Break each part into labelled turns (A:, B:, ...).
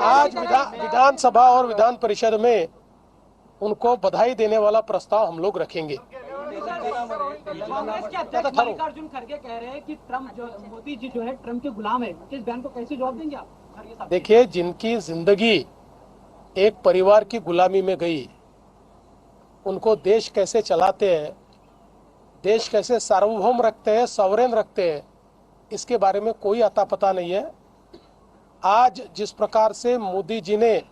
A: आज विधानसभा और विधान परिषद में उनको बधाई देने वाला प्रस्ताव हम लोग रखेंगे।
B: कांग्रेस के अध्यक्ष मल्लिकार्जुन खड़गे कह रहे हैं कि ट्रम्प जो मोदी जी जो है ट्रम्प के गुलाम है। इस बयान को कैसे जवाब देंगे आप?
A: देखिए, जिनकी जिंदगी एक परिवार की गुलामी में गई, उनको देश कैसे चलाते हैं, देश कैसे सार्वभौम रखते हैं, सॉवरेन रखते हैं, इसके बारे में कोई अता पता नहीं है। आज जिस प्रकार से मोदी जी ने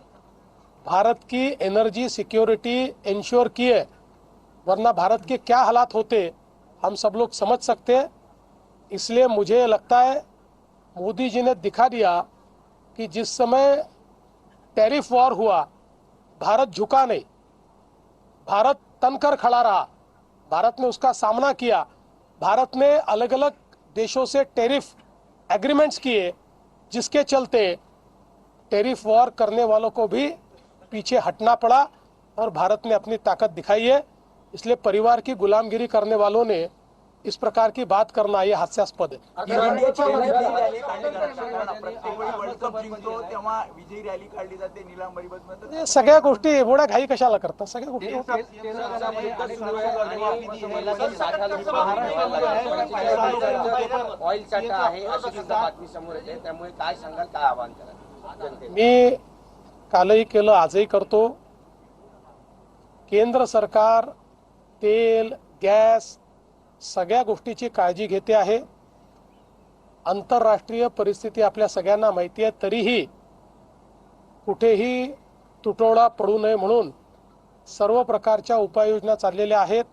A: भारत की एनर्जी सिक्योरिटी इंश्योर की है, वरना भारत के क्या हालात होते हम सब लोग समझ सकते हैं। इसलिए मुझे लगता है मोदी जी ने दिखा दिया कि जिस समय टैरिफ वॉर हुआ, भारत झुका नहीं, भारत तनकर खड़ा रहा, भारत ने उसका सामना किया। भारत ने अलग अलग देशों से टैरिफ एग्रीमेंट्स किए, जिसके चलते टैरिफ वॉर करने वालों को भी पीछे हटना पड़ा और भारत ने अपनी ताकत दिखाई है। इसलिए परिवार की गुलामगिरी करने वालों ने इस प्रकार की बात करना यह हास्यास्पद है। सगळ्या गोष्टी एवढ्या घाई कशाला करतात? सगळ्या गोष्टी
C: ऑइल चाटा आहे अशी सुद्धा बातमी समोर येते, त्यामुळे काय सांगाल, काय आवाहन कराल?
A: मी कालही केलं, आजही करतो। केंद्र सरकार तेल, गॅस सगळ्या गोष्टीची काळजी घेते आहे। आंतरराष्ट्रीय परिस्थिती आपल्या सगळ्यांना माहिती आहे, तरीही कुठेही तुटवडा पडू नये म्हणून सर्व प्रकारच्या उपाययोजना चाललेल्या आहेत।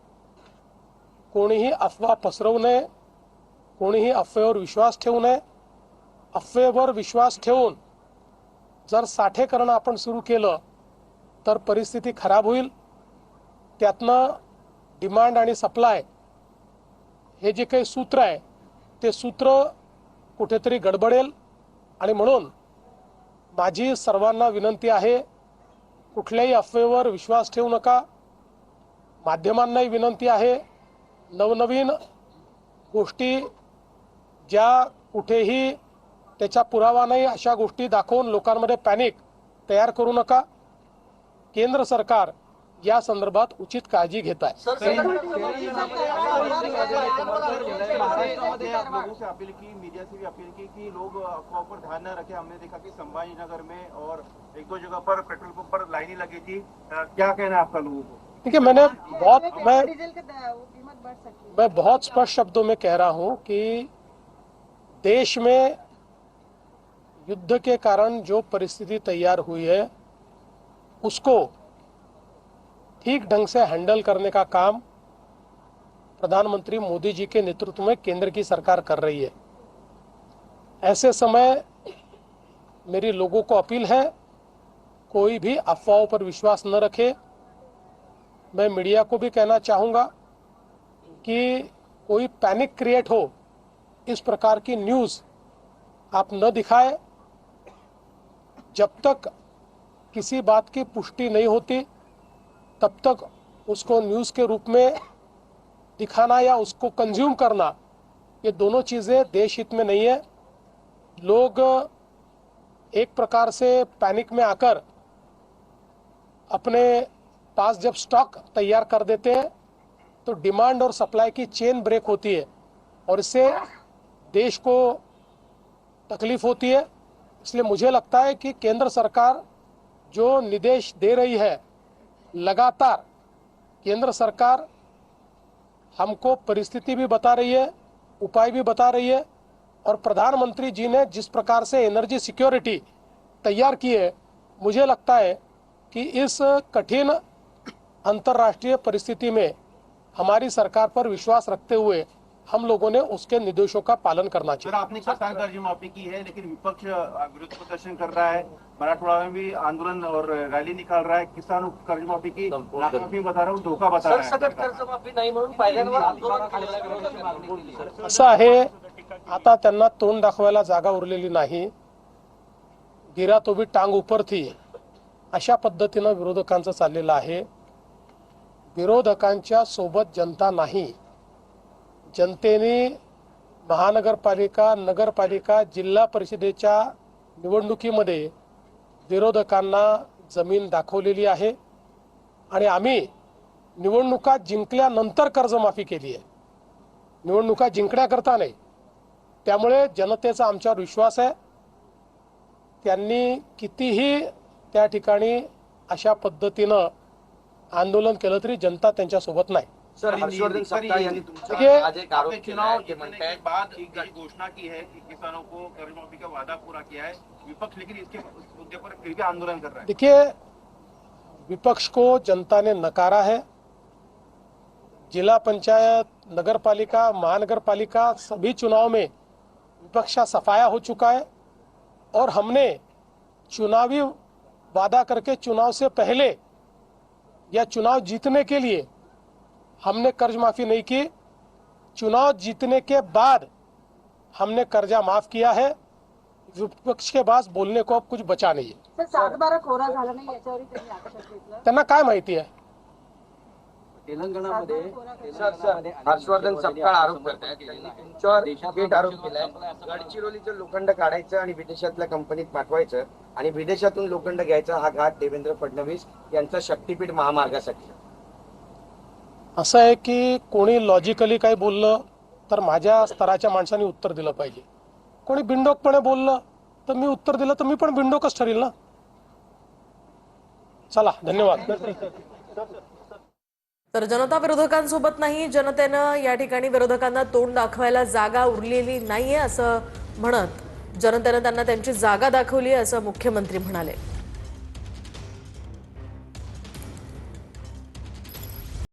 A: कोणीही अफवा पसरवू नये, कोणीही अफवेवर विश्वास ठेवू नये। अफवेवर विश्वास ठेवून जर साठेकरण आपण सुरू केलं तर परिस्थिती खराब होईल। त्यातनं डिमांड आणि सप्लाय हे जे काही सूत्र आहे, ते सूत्र कुठेतरी गडबडेल। आणि म्हणून माझी सर्वांना विनंती आहे, कुठल्याही अफवेवर विश्वास ठेवू नका। माध्यमांनाही विनंती आहे, नवनवीन गोष्टी ज्या कुठेही त्याचा पुरावा नाही अशा गोष्टी दाखवून लोकांमध्ये पॅनिक तयार करू नका। केंद्र सरकार या संदर्भात उचित काळजी घेत आहे।
D: लोगों से अपील की, मीडिया से भी अपील की कि लोग अफवाह पर ध्यान न रखें। हमने देखा कि संभाजी नगर में और एक दो जगह पर पेट्रोल पंप पर लाइनें लगी थी। क्या कहना है आपका लोगों को?
A: देखिए, मैं बहुत स्पष्ट शब्दों में कह रहा हूं कि देश में युद्ध के कारण जो परिस्थिति तैयार हुई है, उसको ठीक ढंग से हैंडल करने का काम प्रधानमंत्री मोदी जी के नेतृत्व में केंद्र की सरकार कर रही है। ऐसे समय मेरी लोगों को अपील है, कोई भी अफवाहों पर विश्वास न रखे। मैं मीडिया को भी कहना चाहूँगा कि कोई पैनिक क्रिएट हो, इस प्रकार की न्यूज़ आप न दिखाएं। जब तक किसी बात की पुष्टि नहीं होती, तब तक उसको न्यूज़ के रूप में दिखाना या उसको कंज्यूम करना, ये दोनों चीज़ें देश हित में नहीं है। लोग एक प्रकार से पैनिक में आकर अपने पास जब स्टॉक तैयार कर देते हैं तो डिमांड और सप्लाई की चेन ब्रेक होती है और इससे देश को तकलीफ होती है। इसलिए मुझे लगता है कि केंद्र सरकार जो निर्देश दे रही है, लगातार केंद्र सरकार हमको परिस्थिति भी बता रही है, उपाय भी बता रही है, और प्रधानमंत्री जी ने जिस प्रकार से एनर्जी सिक्योरिटी तैयार की है, मुझे लगता है कि इस कठिन अंतर्राष्ट्रीय परिस्थिति में हमारी सरकार पर विश्वास रखते हुए हम लोगों ने उसके निर्देशों का पालन करना चाहिए।
D: सर, आपने किसान कर्जमाफी की है, लेकिन विपक्ष विरोध प्रदर्शन कर रहा है, मराठवाड़ा में भी आंदोलन और रैली निकाल रहा है। किसान कर्जमाफी की नाकाफी बता रहा हूँ, धोखा बता रहा है।
C: सगळं कर्जमाफी नाही म्हणून पहिल्यांदा आंदोलन केलेलं।
A: असं आहे, आता त्यांना तोंड दाखवायला जागा उरलेली नाही। गिरा तो भी टांग ऊपर थी, अशा पद्धतीने विरोधकांचं चाललेलं आहे। विरोधकांच्या सोबत जनता नाही, जनतेने महानगरपालिका, नगरपालिका, जिल्हा परिषदेच्या निवडणुकीमध्ये विरोधकांना जमीन दाखवलेली आहे आणि आम्ही निवडणुका जिंकल्यानंतर कर्जमाफी केली आहे, निवडणुका जिंकण्याकरता नाही. त्यामुळे जनतेचा आमच्यावर विश्वास आहे. त्यांनी कितीही त्या ठिकाणी अशा पद्धतीनं आंदोलन केलं तरी जनता त्यांच्यासोबत नाही.
C: सर, हर्षवर्धन सपकाळ यांनी
A: देखिए,
C: तुमच्यावर आज एक आरोप
D: आपने
C: केला
D: चुनाव
C: है कि
D: जीतने
C: म्हणताय
D: के बाद एक घोषणा की है कि किसानों को कर्जमाफी का वादा पूरा किया है विपक्ष, लेकिन इसके मुद्दे पर फिर भी आंदोलन कर रहा है।
A: देखिए, विपक्ष को जनता ने नकारा है. जिला पंचायत, नगरपालिका, महानगरपालिका सभी चुनाव में विपक्ष का सफाया हो चुका है और हमने चुनावी वादा करके चुनाव से पहले या चुनाव जीतने के लिए हमने कर्ज माफी नहीं की. चुनाव जीतने के बाद हमने कर्जा माफ किया है. विपक्ष के पास बोलने को अब कुछ बचा नहीं है.
E: सर 7/12 कोरा झाला नाही याच्यावरही त्यांनी आक्षेप घेतला.
A: त्यांना काय माहिती आहे?
C: सर, हर्षवर्धन सपकाळ आरोप करतायत, त्यांनी तुमच्यावर थेट आरोप केलाय. गडचिरोलीचं लोखंड काढायचं आणि विदेशातल्या कंपनीत पाठवायचं आणि विदेशातून लोखंड घ्यायचा हा घाट देवेंद्र फडणवीस यांचा शक्तीपीठ महामार्गासाठी.
A: असं आहे की कोणी लॉजिकली काही बोललं तर माझ्या स्तराच्या माणसांनी उत्तर दिलं पाहिजे. कोणी बिंडोकपणे बोललं तर मी उत्तर दिलं तर मी पण बिंडोकच ठरेल ना. चला, धन्यवाद.
F: तर जनता विरोधकांसोबत नाही, जनतेनं या ठिकाणी विरोधकांना तोंड दाखवायला जागा उरलेली नाहीये असं म्हणत जनतेनं त्यांना त्यांची जागा दाखवली असं मुख्यमंत्री म्हणाले.